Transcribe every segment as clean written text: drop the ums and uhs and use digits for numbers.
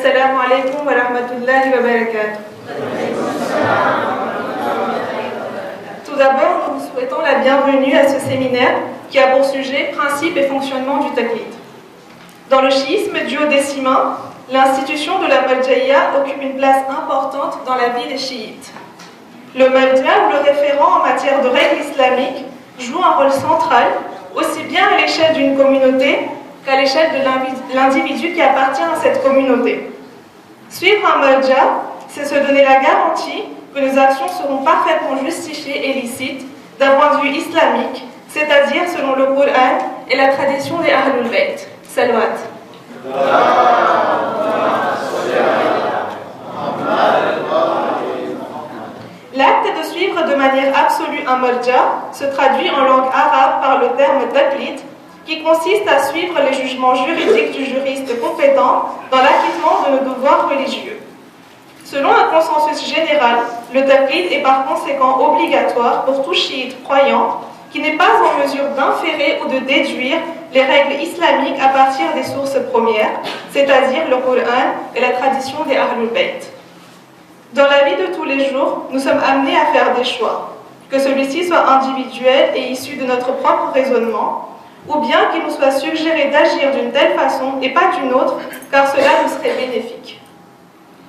Assalamu alaikum wa rahmatullahi wa barakatuh. Tout d'abord, nous vous souhaitons la bienvenue à ce séminaire qui a pour sujet Principes et fonctionnement du taqlid. Dans le chiisme duodécimain, l'institution de la Marja'iyya occupe une place importante dans la vie des chiites. Le Marja, ou le référent en matière de règles islamiques, joue un rôle central, aussi bien à l'échelle d'une communauté qu'à l'échelle de l'individu qui appartient à cette communauté. Suivre un Marja, c'est se donner la garantie que nos actions seront parfaitement justifiées et licites d'un point de vue islamique, c'est-à-dire selon le Coran et la tradition des Ahlul Bayt. Salawat. L'acte de suivre de manière absolue un marja se traduit en langue arabe par le terme taqlid, qui consiste à suivre les jugements juridiques du juriste compétent dans l'acquittement de nos devoirs religieux. Selon un consensus général, le taqlid est par conséquent obligatoire pour tout chiite croyant qui n'est pas en mesure d'inférer ou de déduire les règles islamiques à partir des sources premières, c'est-à-dire le Coran et la tradition des Ahlul Bayt. Dans la vie de tous les jours, nous sommes amenés à faire des choix, que celui-ci soit individuel et issu de notre propre raisonnement, ou bien qu'il nous soit suggéré d'agir d'une telle façon et pas d'une autre, car cela nous serait bénéfique.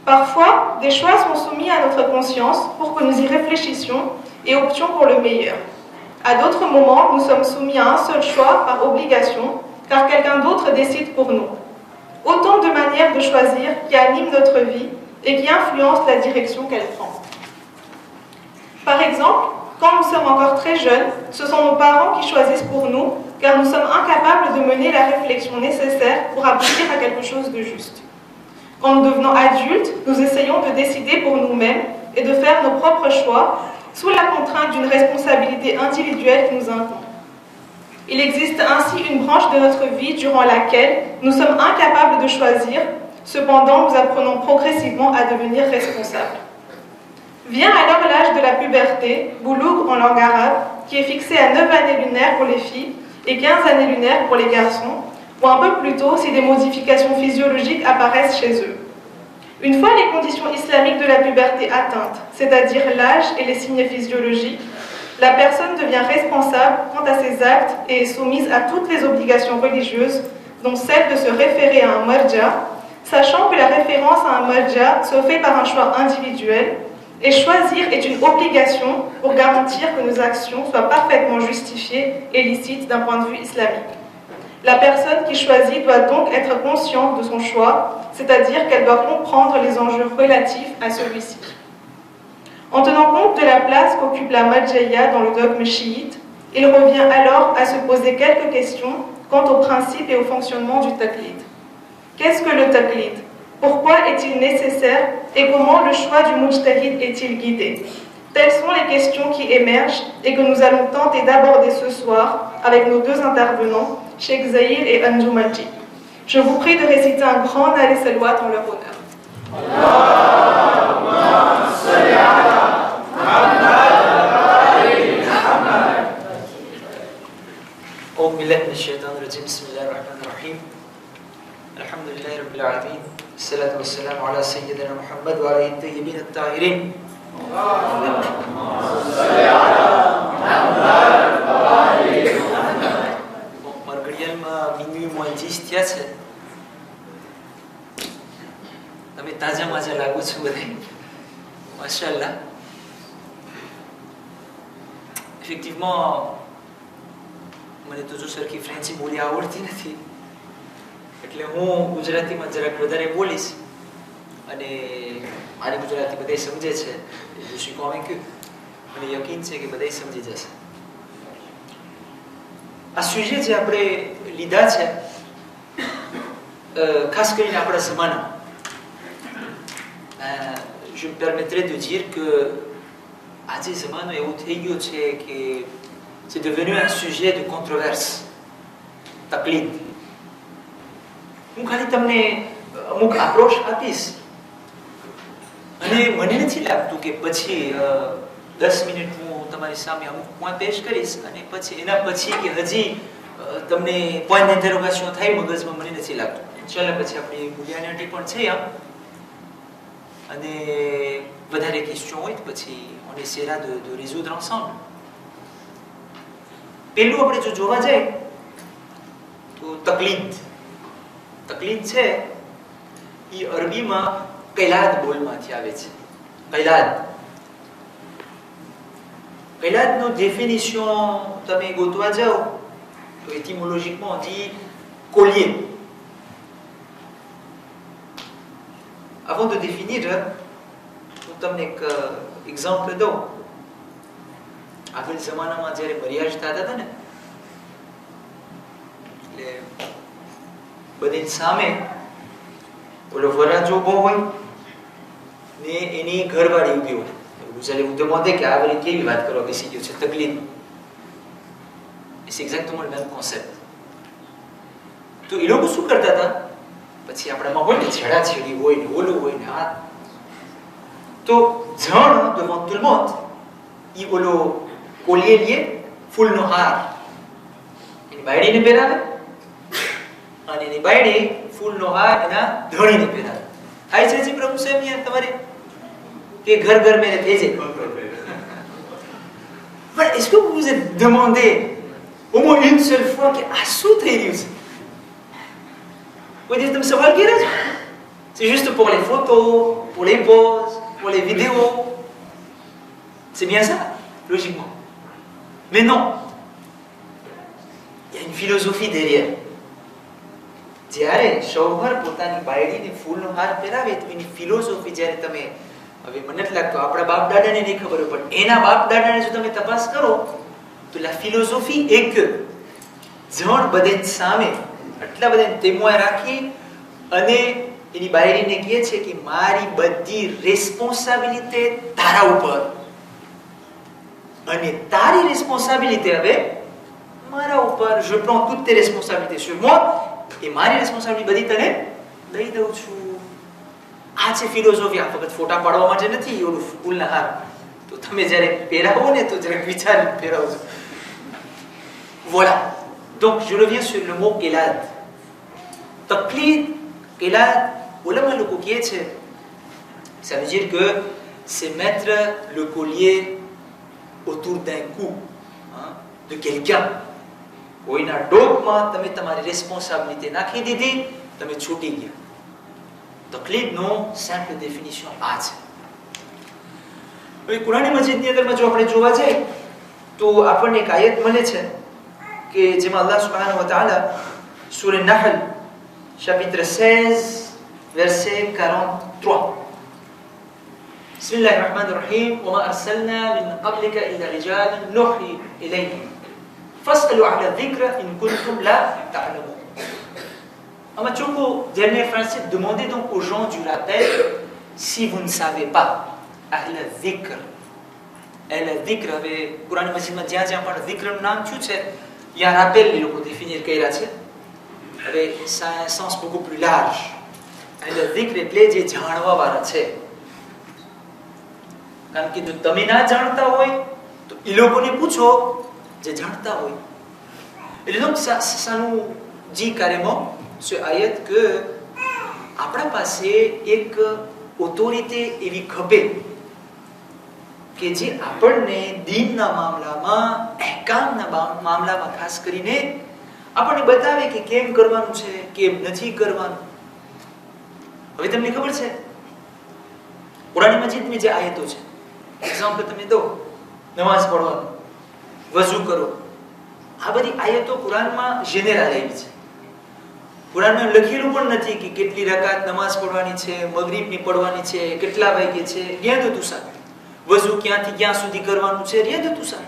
Parfois, des choix sont soumis à notre conscience pour que nous y réfléchissions et options pour le meilleur. À d'autres moments, nous sommes soumis à un seul choix par obligation, car quelqu'un d'autre décide pour nous. Autant de manières de choisir qui animent notre vie et qui influencent la direction qu'elle prend. Par exemple, quand nous sommes encore très jeunes, ce sont nos parents qui choisissent pour nous, car nous sommes incapables de mener la réflexion nécessaire pour aboutir à quelque chose de juste. Quand nous devenons adultes, nous essayons de décider pour nous-mêmes et de faire nos propres choix, sous la contrainte d'une responsabilité individuelle qui nous incombe. Il existe ainsi une branche de notre vie durant laquelle nous sommes incapables de choisir, cependant nous apprenons progressivement à devenir responsables. Vient alors l'âge de la puberté, boulough en langue arabe, qui est fixé à 9 années lunaires pour les filles et 15 années lunaires pour les garçons, ou un peu plus tôt si des modifications physiologiques apparaissent chez eux. Une fois les conditions islamiques de la puberté atteintes, c'est-à-dire l'âge et les signes physiologiques, la personne devient responsable quant à ses actes et est soumise à toutes les obligations religieuses, dont celle de se référer à un marja, sachant que la référence à un marja se fait par un choix individuel, et choisir est une obligation pour garantir que nos actions soient parfaitement justifiées et licites d'un point de vue islamique. La personne qui choisit doit donc être consciente de son choix, c'est-à-dire qu'elle doit comprendre les enjeux relatifs à celui-ci. En tenant compte de la place qu'occupe la Marja'iyya dans le dogme chiite, il revient alors à se poser quelques questions quant aux principes et au fonctionnement du taqlid. Qu'est-ce que le taqlid ? Pourquoi est-il nécessaire et comment le choix du mujtahid est-il guidé ? Telles sont les questions qui émergent et que nous allons tenter d'aborder ce soir avec nos deux intervenants, Cheikh Zahir et Anjum Al-Jib. Je vous prie de réciter un grand Nalé Salwat en leur honneur. أعوذ بالله من الشيطان الرجيم بسم الله الرحمن الرحيم الحمد لله رب العالمين الصلاة والسلام على سيدنا محمد وعلى آله الطيبين الطاهرين minuit moins 10 થયા છે તમે તાજા માજા લાગો છો બધા માશાઅલ્લાહ effectivement મને તો જો સરખી ફ્રેન્ચી બોલી આવડતી નથી એટલે હું ગુજરાતીમાં જરાક વધારે બોલીશ અને મારી ગુજરાતી બધાય સમજે છે je suis convaincu મને યકીન છે કે બધાય સમજી જશે આ સુજે જે આપણે લીધા છે ખાસ કરીને આપણા જમાના je me permettrai de dire que આજે જમાનો એવો થઈ ગયો છે કે c'est devenu un sujet de controverse taqlid હું ખાલી તમને અમુક અપ્રોચ આપીશ અને મને નથી લાગતું કે પછી 10 મિનિટ હું તમારી સામે અમુક પોઈન્ટ પેશ કરીશ અને પછી એના પછી કે હજી તમને પોઈન્ટ ઇન્ટરોગેશન થાય મગજમાં મને નથી લાગતું ચાલો પછી આપણી મૂલ્યાંકન પણ છે આમ અને વધારે questions હોય પછી on essaiera de résoudre ensemble. પહેલું આપણે જો જોવા જાય તો તકલીદ છે એ અરબીમાં કૈલાદ બોલમાંથી આવે છે. કૈલાદનો définition તમે ગોતવા જાઓ તો étymologiquement on dit collier. Avant de définir, હું તમને એક એક્ઝામ્પલ દઉં. આગળ જમાનામાં જ્યારે મર્યાજ થતા હતા ને એટલે બધી સામે ઓલો વરાજો ઉભો હોય ને એની ઘરવાળી ઊભી હોય. ગુજરાતી હું તો મોતે કે આ બધી કેવી વાત કરવા બેસી ગયો છે તકલીફ. C'est exactement le même concept. તો એ લોકો શું કરતા હતા પછી આપણામાં હોય ને છેડાછેડી હોય ને ઓલું હોય ને આ તો જણ devant tout le monde ઈ ઓલો કોલિયે લીએ ફૂલનો હાર એની બાયડીને પહેરાવે અને એની બાયડી ફૂલનો હાર એના ધણીને પહેરાવે. થાય છે જી પ્રભુ સાહેબ યાર તમારે કે ઘર ઘર મેરે ભેજે. પણ est-ce que vous vous êtes demandé au moins une seule fois કે આ શું થઈ રહ્યું છે? કોઈ દિવસ તમે સવાલ કર્યો છે? C'est juste pour les photos, pour les poses, pour les vidéos. C'est bien ça, logiquement. Mais non. Il y a une philosophie derrière. જ્યારે શૌહર પોતાની બાયડીને ફૂલનો હાર પહેરાવે તો એની ફિલોસોફી જ્યારે તમે હવે મને નથી લાગતું આપણા બાપ દાદાને નહીં ખબર હોય પણ એના બાપ દાદાને જો તમે તપાસ કરો તો la philosophie est que જણ બધે સામે આટલા બધા તેમોય રાખી અને એની બાયડીને કહે છે કે મારી બધી રિસ્પોન્સિબિલિટી તારા ઉપર અને તારી રિસ્પોન્સિબિલિટી હવે મારા ઉપર. je prends toutes tes responsabilités sur moi et મારી રિસ્પોન્સિબિલિટી બધી તને દઈ દઉં છું. આ છે ફિલોસોફી. આ ફક્ત ફોટા પાડવા માટે નથી ઓલું ફૂલના હાર તો તમે જ્યારે પહેરાવો ને તો જરાક વિચારીને પહેરાવજો. Voilà. Donc je reviens sur le mot qilad. Taqlid, qilad, ulama લોકો કહે છે ça veut dire que c'est mettre le collier autour d'un cou de quelqu'un. કોઈના ડોકમાં તમે તમારી રિસ્પોન્સિબિલિટી નાખી દીધી તમે છૂટી ગયા. તકલીદનો સિમ્પલ ડેફિનિશન આ છે. હવે કુરાન મજીદની અંદરમાં જો આપણે જોવા જઈએ તો આપણને એક આયત મળે છે કે જેમાં અલ્લાહ સુબ્હાનહુ વ તઆલા સૂરે Nehal chapitre 16 verset 43 Bismillahir Rahmanir Rahim wa ma arsalna min qablika illa rijalan nuhi ilayhim fas'alu ahla dhikra in kuntum la ta'lamun. En Choco, dernier principe, demandez donc aux gens du rappel si vous ne savez pas. Ahla dhikr. Ahla dhikr, avec Quran Majid માં જ્યાં જ્યાં પણ dhikr નામ શું છે il y a un rappel les લોકો définir કર્યા છે avec un sens beaucoup plus large. Ahla dhikr એટલે જે જાણવા વાળા છે. કારણ કે જો તમે ના જાણતા હોય તો એ લોકોને પૂછો જે જાણતા હોય. Et donc ça nous dit carrément ce ayat que આપણા પાસે એક ઓથોરિટી એવી ખપે કે જે આપણને દીનના મામલામાં અહેકામના મામલામાં ખાસ કરીને આપણને બતાવે કે કેમ કરવાનું છે કેમ નથી કરવાનું. હવે તમને ખબર છે કુરાન મજીદની જે આયતો છે એક્ઝામ્પલ તમે દો નમાઝ પઢવાનું વઝુ કરો આ બધી આયતો કુરાનમાં જેનેરલ આવી છે. કુરાનમાં લખેલું પણ નથી કે કેટલી રકાત નમાઝ પઢવાની છે મગરીબની પઢવાની છે કેટલા વાગે છે rien de tout ça. વઝુ ક્યાંથી ક્યાં સુધી કરવાનું છે rien de tout ça.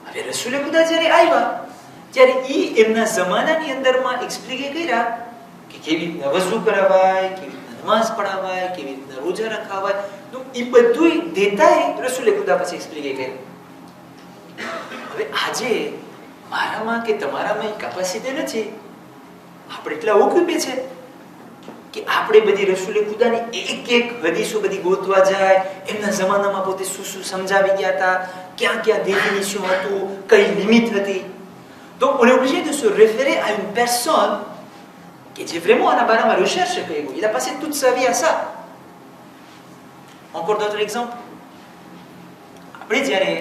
હવે રસૂલે ખુદા જ્યારે આવ્યા ત્યારે ઈ એમના જમાનાની અંદરમાં એક્સપ્લેન કર્યા કે કેવી રીતના વઝુ કરાવાય કેવી રીતના નમાઝ પઢાવાય કેવી રીતના રોજા રખાવાય તો ઈ બધું દેતાય રસૂલે ખુદા પછી એક્સપ્લેન કર્યા. હવે આજે મારામાં કે તમારામાં કેપેસિટી નથી. આપણે એટલા ઓક્યુપે છે કે આપણે બધી રસૂલે ખુદાની એક એક હદીસો બધી ગોતવા જાય એમના જમાનામાં પોતે શું શું સમજાવી ગયા હતા ક્યાં ક્યાં ડેફિનિશન હતું કઈ લિમિટ હતી. Donc on est obligé de se référer à une personne qui est vraiment à la recherche. Il a passé toute sa vie à ça. Encore d'autres exemples. Après, જ્યારે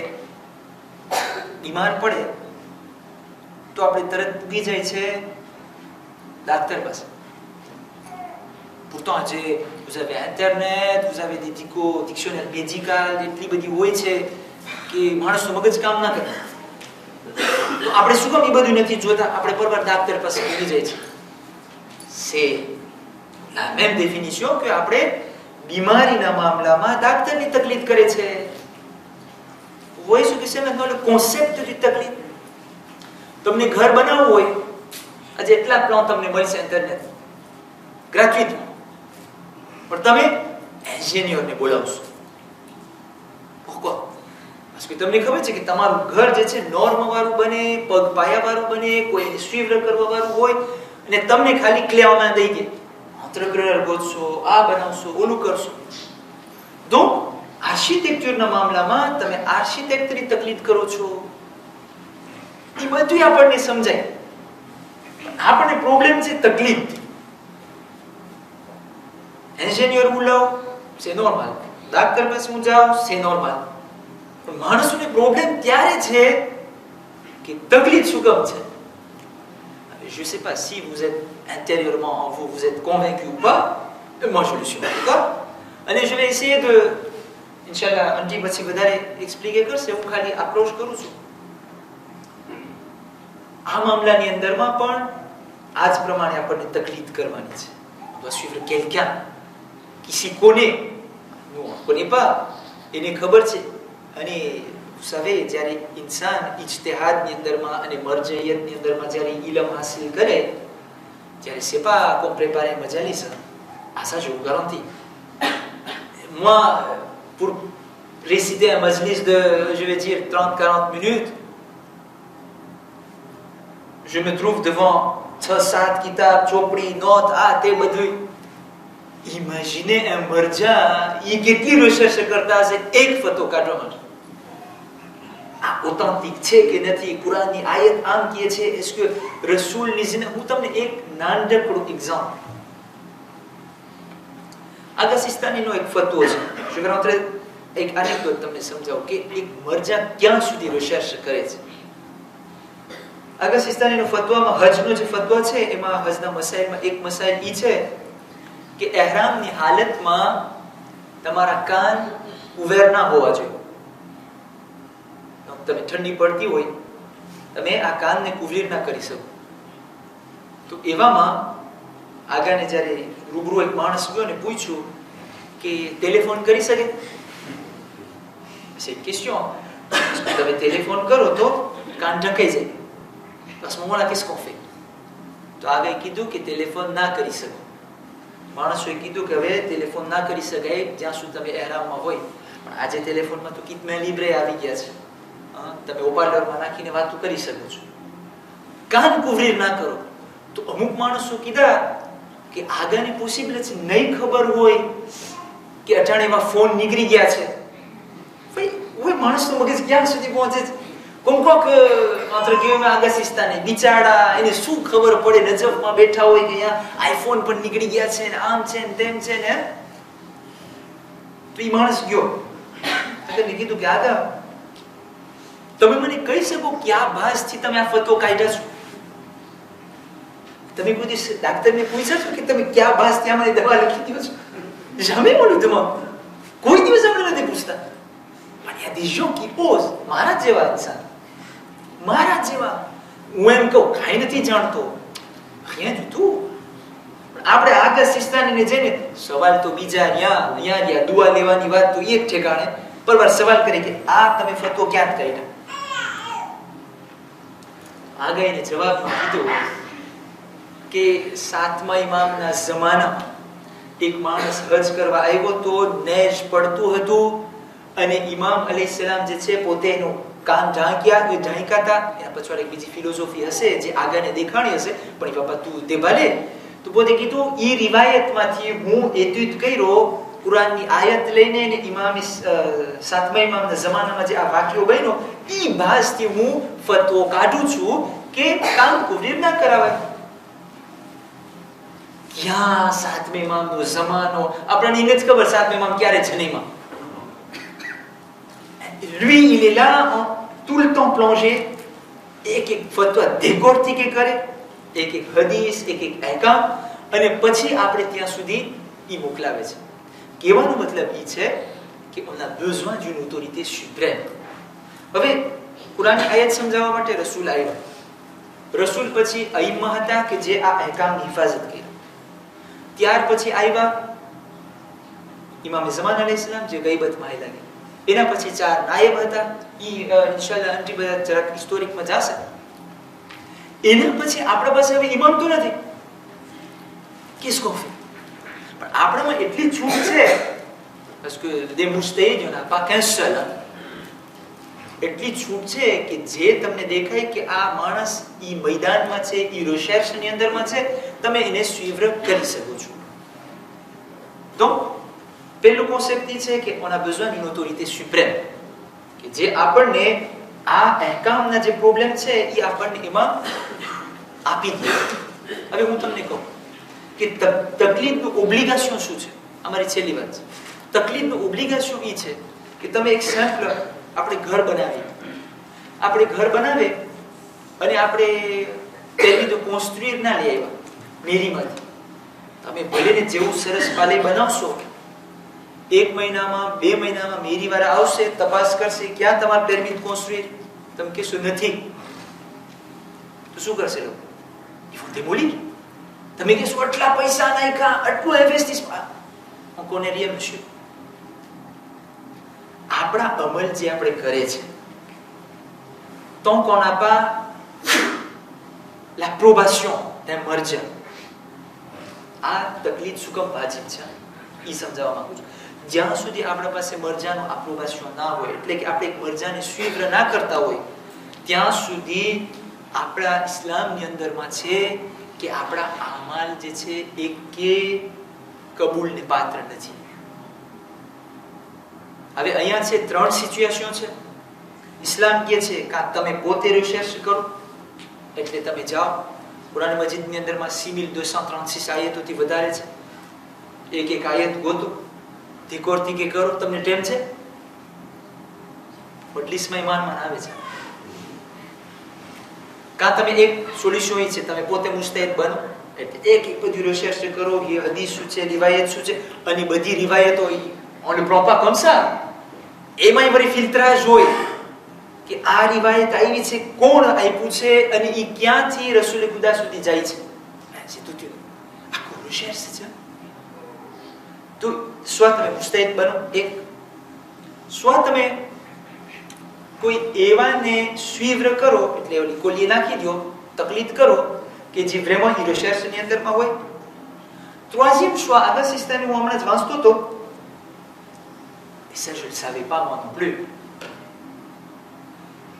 બીમાર પડે તો આપણે તરત પૂગી જાય છે docteur પાસે. Pourtant, vous avez Internet, vous avez des dictionnaires médicaux, એટલી બધી હોય છે કે માણસનું મગજ કામ ના કરે. આપણે શું કામ એ બધું નથી જોતા? આપણે પરવાર docteur પાસે પૂગી જાય છે. C'est la même définition que આપણે બીમારીના મામલામાં docteurની તકલીફ કરે છે. Vous voyez ce que c'est maintenant le concept du તકલીફ? તમને ઘર બનાવવું હોય, આજે એટલા પ્લાન તમને મળશે ઇન્ટરનેટ ગ્રેચ્યુઇટમાં, પણ તમે એન્જિનિયરને બોલાવશો. Pourquoi? Parce que તમને ખબર છે કે તમારું ઘર જે છે નોર્મ વાળું બને, પગ પાયા વાળું બને, કોઈ સ્વીવર કરવા વાળું હોય, અને તમને ખાલી ક્લેમાં દઈ દે. entrepreneur ગોતશો, આ બનાવશો, ઓલું કરશો. Donc આર્કિટેક્ચરના મામલામાં તમે આર્કિટેક્ટની તકલીફ કરો છો. એ બધું આપણને સમજાય. આપણને પ્રોબ્લેમ છે તકલીફ. એન્જિનિયર બોલાવો, c'est normal. ડોક્ટર પાસે હું જાઉં, c'est normal. પણ માણસોને પ્રોબ્લેમ ત્યારે છે કે તકલીફ શું કામ છે? Je ne sais pas si vous êtes intérieurement en vous, vous êtes convaincu ou pas. Moi, je le suis en tout cas. Et je vais essayer de, Inch'Allah, un petit peu વધારે expliquer કરશે. હું ખાલી approach કરું છું. આ મામલાની અંદરમાં પણ આ જ પ્રમાણે આપણને તકલીફ કરવાની છે. On doit suivre quelqu'un qui s'y connaît. Nous, on ne connaît pas. એને ખબર છે. અને vous savez, જ્યારે ઇન્સાન ઇજ્તિહાદની અંદરમાં અને મરજિયતની અંદરમાં જ્યારે ઇલમ હાસિલ કરે, ત્યારે c'est pas comme préparer un majalis. Ah ça, je vous garantis. Moi, pour réciter un majlis de, je vais dire, 30-40 minutes, je me trouve devant 6-7 kitab, chopri, notes, તે બધું. Imaginez un marja, il કેટલી recherche કરતા હશે એક ફતો કાઢવા માટે. આ ઓથેન્ટિક છે કે નથી? કુરાનની આયત આમ કહે છે, est-ce que રસૂલની જીને? હું તમને એક નાનકડું એક્ઝામ્પલ. આગા સિસ્તાનીનો એક ફતવો છે. Je vais rentrer એક anecdote તમને સમજાવું કે એક મરજા ક્યાં સુધી recherche કરે છે. આગા સિસ્તાનીનો ફતવામાં હજનો જે ફતવો છે એમાં હજના મસાઇલમાં એક મસાઇલ ઈ છે કે એહરામની હાલતમાં તમારા કાન ઉવેર ના હોવા જોઈએ. તમે ઠંડી પડતી હોય, તમે આ કાનને કુવરીર ના કરી શકો. તો એવામાં આગાને જ્યારે રૂબરૂ એક માણસ ગયો ને પૂછ્યું કે ટેલિફોન કરી શકે? C'est une question. તમે ટેલિફોન કરો તો કાન ઢંકાઈ જાય. À ce moment-là, qu'est-ce qu'on fait? તો આગળ કીધું કે ટેલિફોન ના કરી શકો. માણસોએ કીધું કે હવે ટેલિફોન ના કરી શકાય જ્યાં સુધી તમે એહરામમાં હોય. પણ આજે ટેલિફોનમાં તો કિટ મે લીબ્રે આવી ગયા છે. તમે ઓપાર્ડરમાં નાખીને વાતો કરી શકો છો. કાન કુવરીર ના કરો. તો અમુક માણસો કીધા કે આગાની પોસિબિલિટી નહીં ખબર હોય કે અજાણ્યામાં ફોન નીકળી ગયા છે. ભાઈ ઓય માણસનું મગજ ક્યાં સુધી પહોંચે છે? કોમ કોક entre guillemets આગા સિસ્તાને બિચારા એને શું ખબર પડે? નજફમાં બેઠા હોય કે અહીંયા આઈફોન પણ નીકળી ગયા છે ને આમ છે ને તેમ છે ને. તો ઈ માણસ ગયો એટલે કીધું કે આગા તમે મને કહી શકો કયા ભાસથી તમે આ ફતો કાઢ્યા છો? તમે કોઈ દિવસ ડાક્ટરને પૂછ્યા છો કે તમે કયા ભાસથી આ મને દવા લખી દો છો? jamais બોલું તમે કોઈ દિવસ આપણે નથી પૂછતા. પણ il y a des gens qui osent. મારા જેવા ઇન્સાન, મારા જેવા, હું એમ કહું કાંઈ નથી જાણતો, rien du tout. આપણે આગળ સિસ્તાનીને જઈને સવાલ તો બીજા અહીંયા દુઆ લેવાની વાત તો એક ઠેકાણે, પરવાર સવાલ કરે કે આ તમે ફતો ક્યાં કાઢ્યા? આગળ એને જવાબમાં કીધું કે 7મા ઇમામના જમાનામાં એક માણસ હજ કરવા આવ્યો તો નેજ પડતું હતું અને ઇમામ અલૈહિસ્સલામ જે છે પોતે એનું કાન ઢાંક્યા હતા. એના પછવાડ એક બીજી ફિલોસોફી હશે જે આગળને દેખાણી હશે, પણ એ બાપા તું તે ભલે. તો પોતે કીધું ઈ રિવાયતમાંથી હું એતુત કર્યો, કુરાનની આયત લઈને અને ઇમામ 7મા ઇમામના જમાનામાં જે આ વાક્યો બન્યો ઈ ભાસથી હું ફતવો કાઢું છું કે કાન કુવરીર ના કરાવાય. ક્યાં સાતમે ઇમામનો જમાનો, આપણને એને જ ખબર સાતમે ઇમામ ક્યારે જન્મ્યા. Lui, il est là, tout le temps plongé, એક ફતવા décortiquer કરે, એક હદીસ, એક અહેકામ, અને પછી આપણે ત્યાં સુધી ઈ મોકલાવે છે. કહેવાનો મતલબ ઈ છે કે on a besoin d'une autorité suprême. હવે કુરાનની આયત સમજાવવા માટે રસૂલ આવ્યા. રસૂલ પછી અઈમ્મા હતા કે જે આ અહેકામની હિફાજત કરી. ત્યાર પછી આવ્યા ઇમામ ઝમાન અલૈહિસ્સલામ જે ગઈબતમાં આવેલા ગયા. એના પછી 4 નાયબ હતા. ઈ ઇન્શાઅલ્લાહ અંટી બધા જરાક હિસ્ટોરિકમાં જશે. એના પછી આપણા પાસે હવે ઇમામ તો નથી. કિસકો ફે? પણ આપણામાં એટલી છૂટ છે parce que des mujtahid il n'y en a pas qu'un seul. એટલી છૂટ છે કે જે તમને દેખાય કે આ માણસ ઈ મેદાનમાં છે, ઈ રિસર્ચની અંદરમાં છે, તમે એને સુઇવ્ર કરી શકો છો. તો પહેલું કોન્સેપ્ટ ઈ છે કે on a besoin d'une autorité suprême, કે જે આપણને આ અહેકામના જે પ્રોબ્લેમ છે ઈ આપણને એમાં આપી દે. હવે હું તમને કહું કે તકલીદનું ઓબ્લિગેશન શું છે. અમારી છેલ્લી વાત છે. તકલીદનું ઓબ્લિગેશન ઈ છે કે તમે એક સિમ્પલ આપણે ઘર બનાવીએ. આપણે ઘર બનાવે અને આપણે પહેલી તો કોન્સ્ટ્રુયર ના લઈ આવ્યા મેરીમાંથી. તમે ભલે ને જેવું સરસ પાલે બનાવશો, 1 મહિનામાં 2 મહિનામાં મેરીવાળા આવશે, તપાસ કરશે ક્યાં તમારું પેરમિટ કોન્સ્ટ્રુયર, તમે કહેશો નથી, તો શું કરશે લોકો? ઈ ફૂટે બોલી. તમે કહેશો આટલા પૈસા નાખ્યા, આટલું ઇન્વેસ્ટમેન્ટ, હું કોને રિયલ છું. આપણા અમલ જે આપણે કરે છે, tant qu'on n'a pas l'approbation d'un marja, આ તકલીફ શું કામ વાજિબ છે ઈ સમજાવવા માંગુ છું. જ્યાં સુધી આપણા પાસે મરજાનું એપ્રોવેશન ના હોય, એટલે કે આપણે એક મરજાને સ્વીકાર ના કરતા હોય, ત્યાં સુધી આપણા ઇસ્લામની અંદરમાં છે કે આપણા અમાલ જે છે એ કે કબૂલને પાત્ર નથી. હવે અહીંયા છે 3 સિચ્યુએશન છે. ઇસ્લામ કહે છે કે તમે પોતે રિસર્ચ કરો, એટલે તમે જાઓ. કુરાન મજીદની અંદરમાં 6236 આયતોથી વધારે છે. એક આયત ગોતો, ધીકોરથી કે કરો. તમને ટેમ છે? બટલીસમાં ઈમાનમાં આવે છે. કા તમે એક સોલ્યુશન છે, તમે પોતે મુસ્તહિદ બનો, એટલે એક બધી રિસર્ચ કરો, એ હદીસ શું છે, રિવાયત શું છે, અને બધી રિવાયતો on ne prend pas comme ça. એમાંય વળી ફિલ્ટરાજ હોય કે આ રિવાયત આવી છે, કોણ આપ્યું છે, અને એ ક્યાંથી રસૂલે ખુદા સુધી જાય છે. આખું રિસર્ચ છે. તો સ્વ તમે મુસ્તહિદ બનો, એક સ્વ તમે કોઈ એવાને સ્વીવ્ર કરો, એટલે ઓલી કોલીએ નાખી દો, તકલીદ કરો કે જે vraiment એ રિસર્ચની અંદરમાં હોય. troisième choix, આગળ સિસ્ટમને હું હમણાં જ વાંચતો હતો, et ça je ne savais pas moi non plus.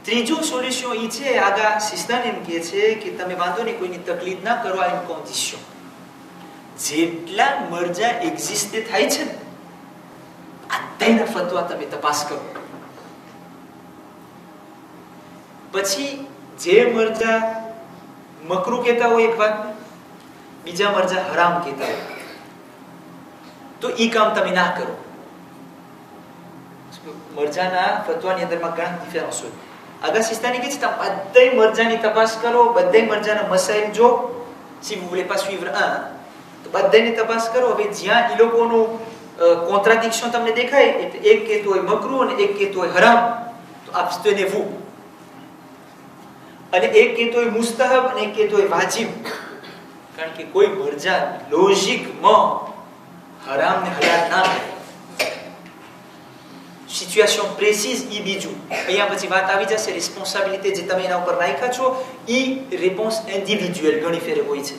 ત્રીજો સોલ્યુશન ઈ છે, આગા સિસ્ટમ એમ કહે છે કે તમે વાંધો નહીં, કોઈની તકલીફ ના કરો, આ એમ કન્ડિશન જેટલા મરજા એક્ઝિસ્ટ થાય છે ને, આ તેના ફતવા તમે તપાસ કરો. પછી જે મરજા મકરૂ કહેતા હોય એક વાત, બીજા મરજા હરામ કહેતા હોય, તો ઈ કામ તમે ના કરો. મરજાના ફતવાની અંદરમાં ઘણા ડિફરન્સ હોય. આગા સિસ્તાની કે છે તમે બધાય મરજાની તપાસ કરો, બધાય મરજાના મસાઇલ જો. Si vous voulez pas suivre un, તો બધાયની તપાસ કરો. હવે જ્યાં ઈ લોકોનું કોન્ટ્રાડિક્શન તમને દેખાય, એટલે એક કહેતો હોય મકરૂહ અને એક કહેતો હોય હરામ, તો abstenez-vous. અને એક કહેતો હોય મુસ્તહબ અને એક કહેતો હોય વાજિબ. કારણ કે કોઈ મરજા લોજિકમાં હરામ ને હલાલ ના કરે. સિચ્યુએશન પ્રેસીઝ ઈ બીજું. અહીંયા પછી વાત આવી જશે રિસ્પોન્સિબિલિટી જે તમે એના ઉપર નાખ્યા છો, ઈ રિસ્પોન્સ ઇન્ડિવિડ્યુઅલ ઘણી ફેરે હોય છે.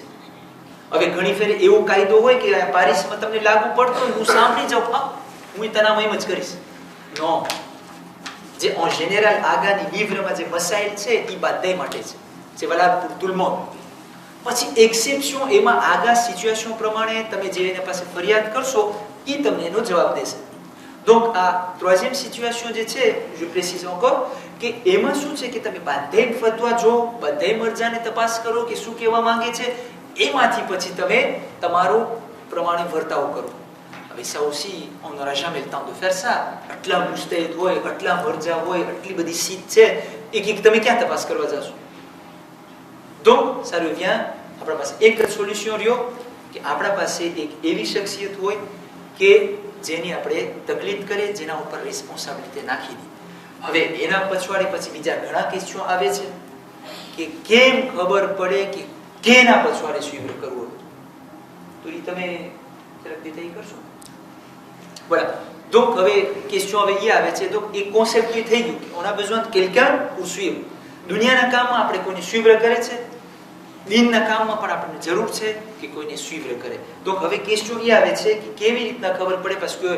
હવે ઘણી ફેરે એવો કાયદો હોય કે પારિસમાં તમને લાગુ પડતો હોય, હું સાંભળી જાઉં, હા હું તનામ એમ જ કરીશ. નો, જે ઓન જનરલ આગાની લીવરમાં જે મસાઇલ છે ઈ બધાય માટે છે, જે વાલા તુલમો. પછી એક્સેપ્શન, એમાં આગા સિચ્યુએશન પ્રમાણે તમે જે એના પાસે ફરિયાદ કરશો ઈ તમને એનો જવાબ દેશે. Donc આ troisième situation જે છે, je précise encore કે એમાં શું છે કે તમે બધાય ફતવા જો, બધાય મરજાને તપાસ કરો કે શું કહેવા માંગે છે, એમાંથી પછી તમે તમારો પ્રમાણે વર્તાવ કરો. હવે ça aussi on n'aura jamais le temps de faire ça. આટલા મુસ્તહિદ હોય, આટલા મરજા હોય, આટલી બધી સીટ છે, એક તમે ક્યાં તપાસ કરવા જશો? donc ça revient, આપણા પાસે એક જ સોલ્યુશન રહ્યો કે આપણા પાસે એક એવી શખ્સિયત હોય કે જેની આપણે તકલીફ કરે, જેના ઉપર રિસ્પોન્સિબિલિટી નાખી દે. હવે એના પછવાડે પછી બીજા ઘણા કિસ્સો આવે છે કે કેમ ખબર પડે કે કેના પછવાડે સ્વીકાર કરવો, તો એ તમે જરાક દેખાઈ કરશો. voilà, donc હવે question હવે એ આવે છે, તો એ કોન્સેપ્ટ એ થઈ ગયું કે on a besoin de quelqu'un pour suivre. દુનિયાના કામમાં આપણે કોઈને સ્વીકાર કરે છે, દિનના કામમાં પણ આપણને જરૂર છે કે કોઈને સ્વીકાર કરે. તો હવે ક્વેશ્ચન એ આવે છે કે કેવી રીતના ખબર પડે, parce que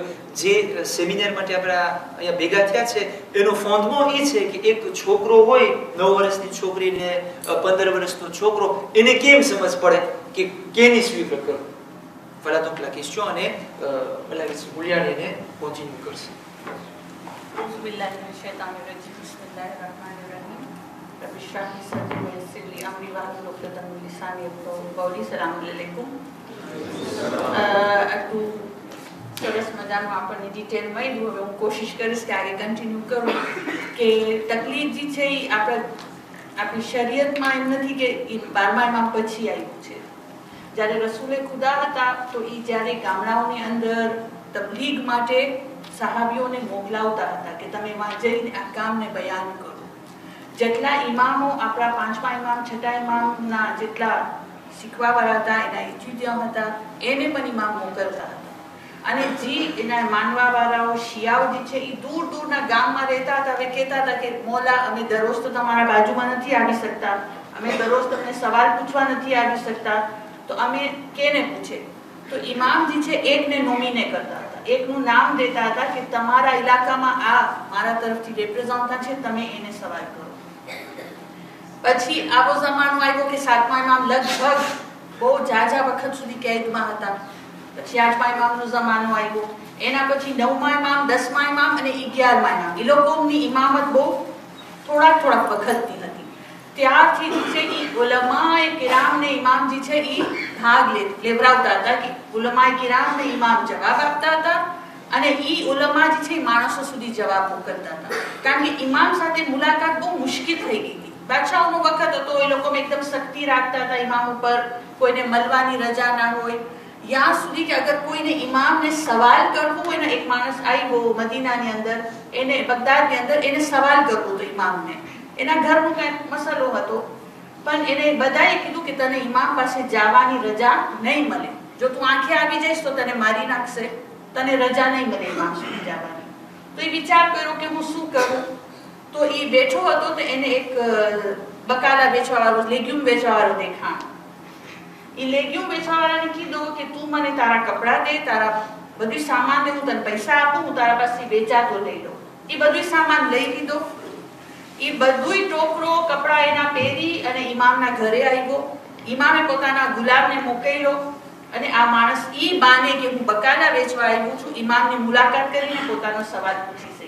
જે સેમિનાર માટે આપણે અહીંયા ભેગા થયા છે એનો ફોન્ડમાં એ છે કે એક છોકરો હોય, 9 વર્ષની છોકરીને 15 વર્ષનો છોકરો, એને કેમ સમજ પડે કે કેની સ્વીકાર કરો. voilà donc la question અને ગુલિયાણી એને કોન્ટિન્યુ કરશે. સરસ મજાનું આપણને ડિટેલ મળ્યું. હવે હું કોશિશ કરીશ કે આગે કન્ટિન્યુ કરું કે તકલીફ જે છે એ આપણી શરીયતમાં એમ નથી કે એ 12મા ઇમામ પછી આવ્યું છે. જ્યારે રસૂલે ખુદા હતા તો એ જ્યારે ગામડાઓની અંદર તબલીગ માટે સહાબીઓને મોકલાવતા હતા કે તમે એમાં જઈને આ કામને બયાન કરો. જેટલા ઇમામો આપણા 5મા ઇમામ 6ઠા ઇમામના જેટલા શીખવાવાળા હતા, એના ઇજ્જુદ્યા હતા, એને પણ ઇમામ મોકલતા હતા. અને જે એના માનવાવાળાઓ શિયાઓ જે છે એ દૂર દૂરના ગામમાં રહેતા હતા. હવે કહેતા હતા કે મોલા અમે દરરોજ તો તમારા બાજુમાં નથી આવી શકતા, અમે દરરોજ તમને સવાલ પૂછવા નથી આવી શકતા, તો અમે કેને પૂછે? તો ઇમામ જે છે એકને નોમિને કરતા હતા, એકનું નામ દેતા હતા કે તમારા ઇલાકામાં આ મારા તરફથી રિપ્રેઝન્ટ છે, તમે એને સવાલ કરો. પછી આવો જમાનો આવ્યો કે 7મા ઇમામ લગભગ બહુ જાજા વખત સુધી કેદમાં હતા. પછી 8મા ઇમામનો જમાનો આવ્યો, એના પછી 9મા ઇમામ, 10મા ઇમામ અને 11મા ઇમામ. એ લોકોની ઇમામત બહુ થોડાક વખતની હતી. ત્યારથી જે છે એ ઉલમાએ કિરામને ઇમામ જે છે એ ભાગ લેવડાવતા હતા કે ઉલમાએ કિરામને ઇમામ જવાબ આપતા હતા અને એ ઉલમા જે છે એ માણસો સુધી જવાબ મોકલતા હતા. કારણ કે ઇમામ સાથે મુલાકાત બહુ મુશ્કેલ થઈ ગઈ હતી. બાદશાહનો વખત હતો, એ લોકો એકદમ શક્તિ રાખતા હતા ઇમામ ઉપર, કોઈને મળવાની રજા ના હોય. યા સુધી કે અગર કોઈને ઇમામને સવાલ કરવો હોય ને, એક માણસ આવ્યો મદીનાની અંદર, એને બગદાદની અંદર, એને સવાલ કરવો હતો ઇમામને. એના ઘરનો કંઈક મસલો હતો, પણ એને બધાએ કીધું કે તને ઇમામ પાસે જવાની રજા નહીં મળે. જો તું આંખે આવી જઈશ તો તને મારી નાખશે, તને રજા નહીં મળે ઇમામ સુધી જવાની. તો એ વિચાર કર્યો કે હું શું કરું. તો એ બેઠો હતો તો એને એક બકાલા વેચવાવાળો, લેગ્યુમ વેચવાવાળો દેખાણો. એ લેગ્યુમ વેચવાવાળાને કીધું કે તું મને તારા કપડાં દે, તારા બધું સામાન દે, હું તને પૈસા આપું, હું તારા પાસેથી વેચાતો લઈ લઉં. એ બધું સામાન લઈ લીધો. એ બધું ટોકરો કપડા એના પહેરી અને ઇમામના ઘરે આવ્યો. ઇમામે પોતાના ગુલામને મોકલ્યો અને આ માણસ ઈ બાને કે હું બકાલા વેચવા આવ્યો છું, ઇમામની મુલાકાત કરીને પોતાનો સવાલ પૂછી શકે.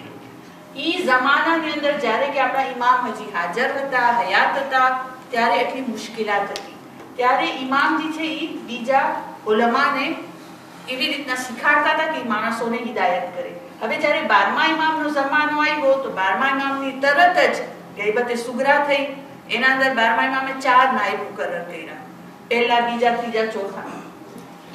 ઈ જમાનાની અંદર જ્યારે કે આપણા ઇમામ હજી હાજર હતા, હયાત હતા, ત્યારે એટલી મુશ્કેલાત હતી. ત્યારે ઇમામ જે છે એ બીજા ઉલમાને એવી રીતના શીખાડતા હતા કે માણસોને હિદાયત કરે. હવે જ્યારે 12મા ઇમામનો જમાનો આવ્યો તો 12મા ઇમામની તરત જ ગૈબતે સુગરા થઈ. એના અંદર 12મા ઇમામે 4 નાયબ મુકર્રર કર્યા, પહેલા, બીજા, ત્રીજા, ચોથા.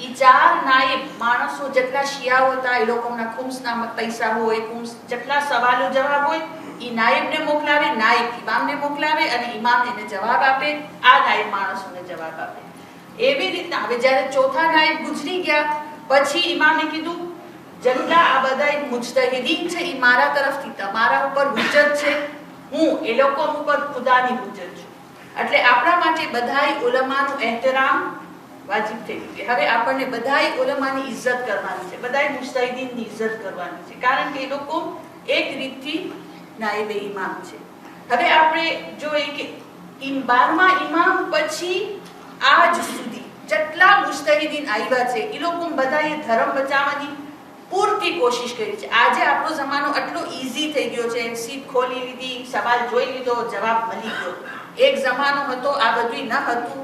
એ 4 નાયબ માણસો જેટલા શિયાઓ હતા, એ લોકોના ખુમ્સના પૈસા હોય, ખુમ્સ જેટલા સવાલો જવાબ હોય, એ નાયબને મોકલાવે, નાયબ ઇમામને મોકલાવે અને ઇમામ એને જવાબ આપે, આ નાયબ માણસોને જવાબ આપે. એવી રીતના હવે જ્યારે ચોથા નાયબ ગુજરી ગયા પછી ઇમામે કીધું જેટલા આ બધા મુજતહિદીન છે એ મારા તરફથી તમારા ઉપર હુજ્જત છે, હું એ લોકો ઉપર ખુદાની હુજ્જત છું. એટલે આપણા માટે બધાય ઉલમાનું એહતરામ વાજિબ થઈ ગયું કે હવે આપણને બધાય ઉલમાની ઇજ્જત કરવાની છે, બધાય મુજતહિદીનની ઇજ્જત કરવાની છે, કારણ કે એ લોકો એક રીતથી નાયબે ઇમામ છે. હવે આપણે જોઈએ કે 12મા ઇમામ પછી આજ સુધી જેટલા મુજતહિદીન આવ્યા છે એ લોકો બધાએ ધર્મ બચાવવાની પૂરતી કોશિશ કરી છે. આજે આપણો જમાનો આટલો ઈઝી થઈ ગયો છે, સીટ ખોલી લીધી, સવાલ જોઈ લીધો, જવાબ મળી ગયો. એક જમાનો હતો આ બધું ન હતું.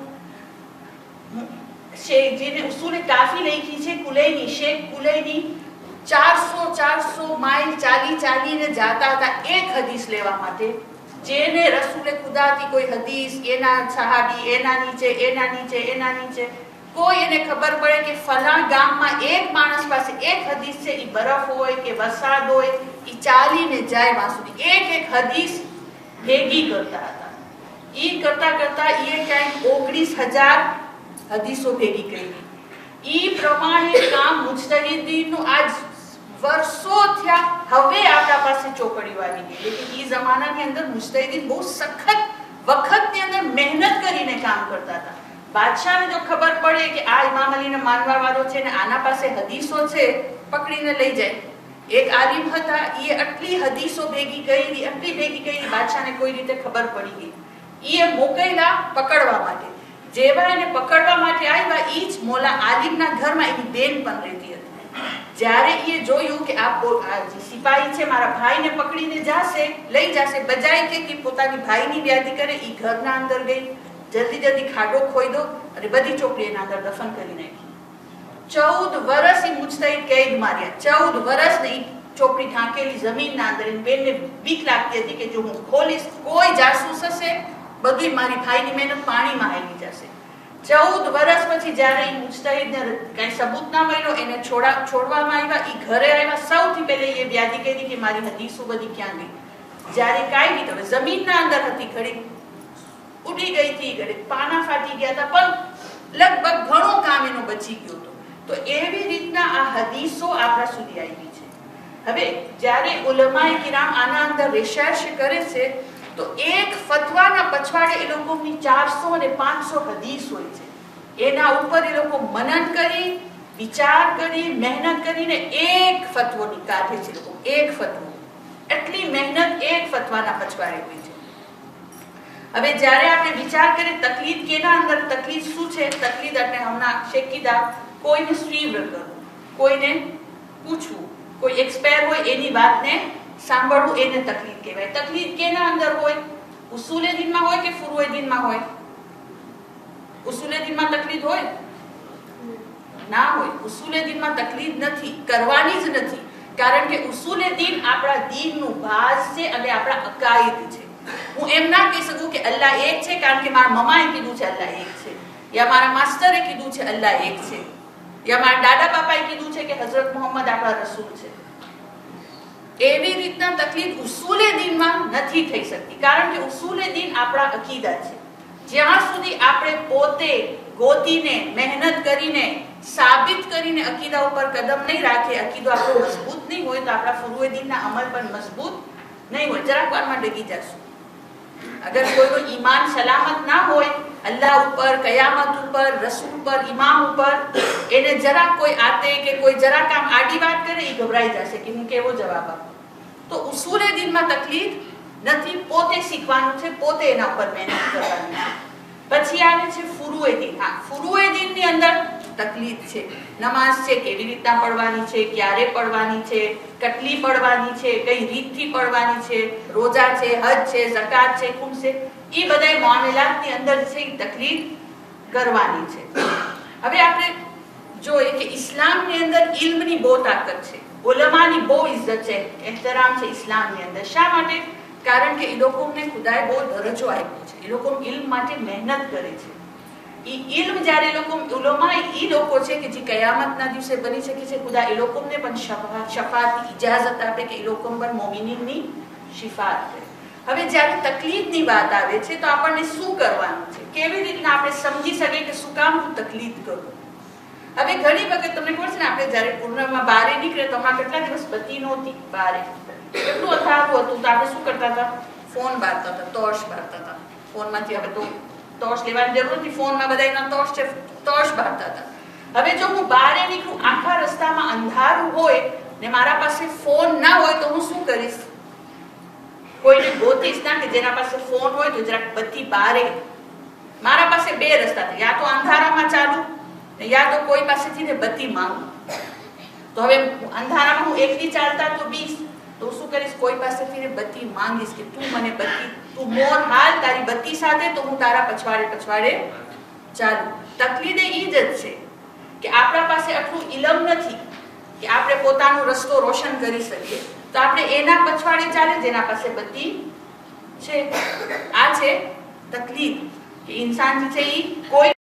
જેને ઉસૂલે કાફી લખી છે કુલૈની, શેખ કુલૈની 400 માઇલ ચાલીને જાતા હતા એક હદીસ લેવા માટે. જેને રસૂલે ખુદાથી કોઈ હદીસ, એના સહાબી, એના નીચે કોઈ એને ખબર પડે કે ફલા ગામમાં એક માણસ પાસે એક હદીસ છે, ઈ બરફ હોય કે વરસાદ હોય, ઈ ચાલીને જાય માં સુધી એક હદીસ ભેગી કરતા હતા. ઈ કરતા ઈ ક્યાંક 19,000 હદીસો ભેગી કરી. ઈ પ્રમાણે કામ મુજતહિદીનનું આજ વર્ષો થયા. હવે આપણા પાસે ચોપડીઓ આવી ગઈ. લેકિન ઈ જમાનાની અંદર મુજતહિદીન બહુ સખત વખતની અંદર મહેનત કરીને કામ કરતા હતા. બાદશાહને જો ખબર પડે કે આ ઇમામ અલીને માનવા વાળો છે ને આના પાસે હદીસો છે, પકડીને લઈ જાય. એક આલિમ હતા, ઈ આટલી હદીસો ભેગી કરી, બાદશાહને કોઈ રીતે ખબર પડી ગઈ. ઈ મોકલ્યા પકડવા માટે. જેવા એને પકડવા માટે આવ્યા, ઈ જ મોલા આલિમના ઘરમાં એની બેન પણ રહેતી હતી. જ્યારે ઈએ જોયું કે આ સિપાહી છે મારા ભાઈને પકડીને લઈ જશે, બજાય કે પોતાની ભાઈની યાદી કરે, ઈ ઘરના અંદર ગઈ, જલ્દી ખાડો ખોઈદો અને બધી ચોપડી એના અંદર દફન કરી નાખી. 14 વર્ષ ઈ મુજતહિદ કેદ માર્યા. 14 વર્ષ ને ઈ ચોપડી ઢાંકેલી જમીનના અંદર. એની બેનને બીક લાગતી હતી કે જો હું ખોલીશ કોઈ જાસૂસ હશે, બધું મારી ભાઈની મહેનત પાણીમાં હાલી જશે. 14 વર્ષ પછી જ્યારે ઈ મુજતહિદને કઈ સબૂત ના મળ્યો, એને છોડવામાં આવ્યા. ઈ ઘરે આવ્યા, સૌથી પહેલા એ યાદી કરી કે મારી હદીસો બધી ક્યાં ગઈ. જ્યારે કાંઈ નહીં, તો જમીનના અંદર હતી, ઘડી ઉડી ગઈ હતી, ઘડી પાના ફાટી ગયા હતા, પણ લગભગ ઘણું કામ એનું બચી ગયું હતું. તો એવી રીતના આ હદીસો આપણા સુધી આવી છે. હવે જ્યારે ઉલમાએ કિરામ આના અંદર રિસર્ચ કરે છે, તો એક ફતવાના પછવાડે એ લોકોની 400 અને 500 હદીસ હોય છે. એના ઉપર એ લોકો મનન કરી, વિચાર કરી, મહેનત કરીને એક ફતવો કાઢે છે. લોકો એક ફતવો, એટલી મહેનત એક ફતવાના પછવાડે હોય છે. હવે જ્યારે આપણે વિચાર કરીએ તકલીદ કેના અંદર, તકલીદ શું છે? તકલીદ આપણે હમણાં શેકીદા, કોઈને સ્વીવ્ર કરવું, કોઈને પૂછવું, કોઈ એક્સપાયર હોય એની વાતને સાંભળવું, એને તકલીદ કહેવાય. તકલીદ કેના અંદર હોય? ઉસૂલે દીનમાં હોય કે ફુરુએ દીનમાં હોય? ઉસૂલે દીનમાં તકલીદ હોય? ના હોય. ઉસૂલે દીનમાં તકલીદ નથી, કરવાની જ નથી. કારણ કે ઉસૂલે દીન આપણા દીનનું ભાસ છે અને આપણા અકાઈદ છે. હું એમ ના કહી શકું કે અલ્લાહ એક છે કારણ કે મારા મમ્માએ કીધું છે અલ્લાહ એક છે, યા મારા માસ્ટરે કીધું છે અલ્લાહ એક છે, યા મારા દાદા બાપાએ કીધું છે કે હઝરત મોહમ્મદ આપણા રસૂલ છે. એવી રીતના તકલીફ ઉસૂલે દીનમાં નથી થઈ શકતી, કારણ કે ઉસૂલે દીન આપણા અકીદા છે. જ્યાં સુધી આપણે પોતે ગોતીને મહેનત કરીને સાબિત કરીને અકીદા ઉપર કદમ નહીં રાખીએ, અકીદો આપણો મજબૂત નહીં હોય, તો આપણા ફુરુએ દીનના અમલ પણ મજબૂત નહીં હોય. જરાક વારમાં ડગી જશું. અગર કોઈનો ઈમાન સલામત ના હોય અલ્લાહ ઉપર, કયામત ઉપર, રસૂલ ઉપર, ઇમામ ઉપર, એને જરાક કોઈ આતે કે કોઈ જરાક આમ આડી વાત કરે, એ ગભરાઈ જશે કે હું કેવો જવાબ આપું. તો ઉસૂલે દીનમાં તકલીફ નથી, પોતે શીખવાનું છે, પોતે એના ઉપર મહેનત કરવાની છે. પછી આવે છે ફુરુએ દીન. હા, ફુરુએ દીનની અંદર તકલીફ છે. નમાઝ છે, કેવી રીતના પડવાની છે, ક્યારે પડવાની છે, કેટલી પડવાની છે, કઈ રીતથી પડવાની છે, રોજા છે, હજ છે, ઝકાત છે, ખુમ છે, એ બધા મામલાતની અંદર છે તકલીફ કરવાની છે. હવે આપણે જોઈએ કે ઇસ્લામની અંદર ઇલ્મની બહુ તાકાત છે, ઉલમાની બહુ ઇજ્જત છે, એહતરામ છે ઇસ્લામની અંદર. શા માટે? કારણ કે એ લોકોને ખુદાએ બહુ દરજ્જો આપ્યો છે. એ લોકો ઇલ્મ માટે મહેનત કરે છે. ઇલ્મ જ્યારે લોકો ઉલમા એ લોકો છે કે જે કયામતના દિવસે બની શકે છે, ખુદા એ લોકોને પણ શફાત ઇજાઝત આપે કે એ લોકો પણ મોમિનીનની શિફાત કરે. હવે જ્યારે તકલીફની વાત આવે છે તો આપણને શું કરવાનું છે, કેવી રીતના આપણે સમજી શકીએ કે શું કામ હું તકલીફ કરું. હવે ઘણી વખત તમને ખબર છે ને, આપણે જ્યારે પૂર્ણમાં બહાર નીકળે તો હમણાં કેટલા દિવસ બત્તી નહોતી, બહાર એટલું અથારું હતું, તો આપણે શું કરતા હતા? ફોન બારતા હતા, ટોર્ચ બારતા હતા. ફોનમાંથી હવે તો ટોર્ચ લેવાની જરૂર નથી, ફોનમાં બધા એના ટોર્ચ છે, ટોર્ચ બારતા હતા. હવે જો હું બહાર નીકળું, આખા રસ્તામાં અંધારું હોય ને મારા પાસે ફોન ના હોય તો હું શું કરીશ? કોઈને ગોતીશ ના, કે જેના પાસે ફોન હોય તો જરાક બત્તી બારે. મારા પાસે બે રસ્તા છે, યા તો અંધારામાં ચાલુ, યા તો કોઈ પાસેથી ને બત્તી માંગુ. તો હવે અંધારામાં હું એકલી ચાલતા તો બીસ, તો શું કરીશ? કોઈ પાસેથી ને બત્તી માંગીશ કે તું મને બત્તી, તું મોર હાલ તારી બત્તી સાથે, તો હું તારા પછવાડે ચાલુ. તકલીફ એ જ છે કે આપણા પાસે આટલું ઇલમ નથી કે આપણે પોતાનો રસ્તો રોશન કરી શકીએ, તો આપણે એના પછવાડે ચાલે જેના પાસે બધી છે. આ છે તકલીફ કે ઇન્સાન જે છે એ કોઈ